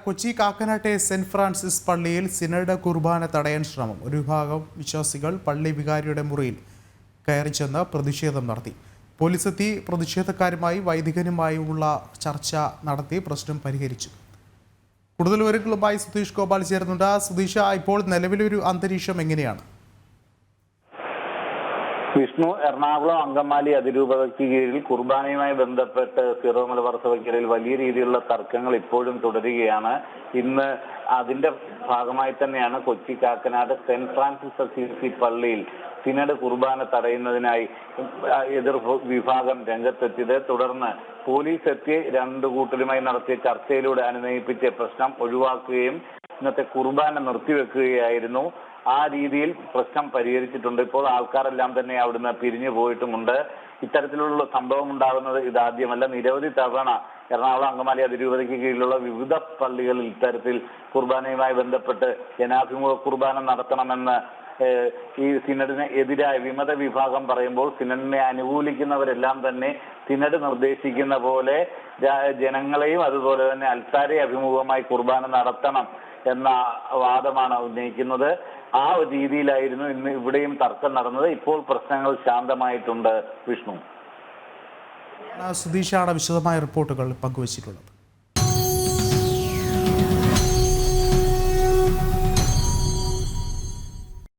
Kochi കാക്കനാട്ടെ saint Francis പള്ളിയിൽ synod കുർബാന തടയാൻ ശ്രമം. ഒരു വിഭാഗം വിശ്വാസികൾ പള്ളി വികാരിയുടെ മുറിയിൽ കയറി ചെന്ന് പ്രതിഷേധം നടത്തി. പോലീസ് എത്തി പ്രതിഷേധക്കാരുമായി വൈദികനുമായുള്ള ചർച്ച നടത്തി പ്രശ്നം പരിഹരിച്ചു. കൂടുതൽ വിവരങ്ങളുമായി സുധീഷ് ഗോപാൽ ചേരുന്നുണ്ട്. സുധീഷ, ഇപ്പോൾ നിലവിലൊരു അന്തരീക്ഷം എങ്ങനെയാണ്? വിഷ്ണു, എറണാകുളം അങ്കമാലി അതിരൂപതയ്ക്ക് കീഴിൽ കുർബാനയുമായി ബന്ധപ്പെട്ട് സീറോ മലബാർ സഭയ്ക്കിടയിൽ വലിയ രീതിയിലുള്ള തർക്കങ്ങൾ ഇപ്പോഴും തുടരുകയാണ്. ഇന്ന് അതിന്റെ ഭാഗമായി തന്നെയാണ് Kochi Kakkanad saint Francis Assisi പള്ളിയിൽ സിനഡ് കുർബാന തടയുന്നതിനായി എതിർ വിഭാഗം രംഗത്തെത്തിയത്. തുടർന്ന് പോലീസ് എത്തി രണ്ടു കൂട്ടരുമായി നടത്തിയ ചർച്ചയിലൂടെ അനുനയിപ്പിച്ച പ്രശ്നം ഒഴിവാക്കുകയും ഇന്നത്തെ കുർബാന നിർത്തിവെക്കുകയായിരുന്നു. ആ രീതിയിൽ പ്രശ്നം പരിഹരിച്ചിട്ടുണ്ട്. ഇപ്പോൾ ആൾക്കാരെല്ലാം തന്നെ അവിടുന്ന് പിരിഞ്ഞു പോയിട്ടുമുണ്ട്. ഇത്തരത്തിലുള്ള സംഭവം ഉണ്ടാകുന്നത് ഇതാദ്യമല്ല. നിരവധി തവണ എറണാകുളം അങ്കമാലി അതിരൂപതയ്ക്ക് കീഴിലുള്ള വിവിധ പള്ളികളിൽ ഇത്തരത്തിൽ കുർബാനയുമായി ബന്ധപ്പെട്ട് ജനാഭിമുഖ കുർബാന നടത്തണമെന്ന് ഈ സിനഡിന് എതിരായ വിമത വിഭാഗം പറയുമ്പോൾ സിനഡിനെ അനുകൂലിക്കുന്നവരെല്ലാം തന്നെ സിനഡ് നിർദ്ദേശിക്കുന്ന പോലെ ജനങ്ങളെയും അതുപോലെ തന്നെ അൽത്താരെ അഭിമുഖമായി കുർബാന നടത്തണം എന്ന വാദമാണ് ഉന്നയിക്കുന്നത്. ആ രീതിയിലായിരുന്നു ഇന്ന് ഇവിടെയും തർക്കം നടന്നത്. ഇപ്പോൾ പ്രശ്നങ്ങൾ ശാന്തമായിട്ടുണ്ട്. വിഷ്ണു, സുധീഷാണ് വിശദമായ റിപ്പോർട്ടുകൾ പങ്കുവച്ചിട്ടുള്ളത്.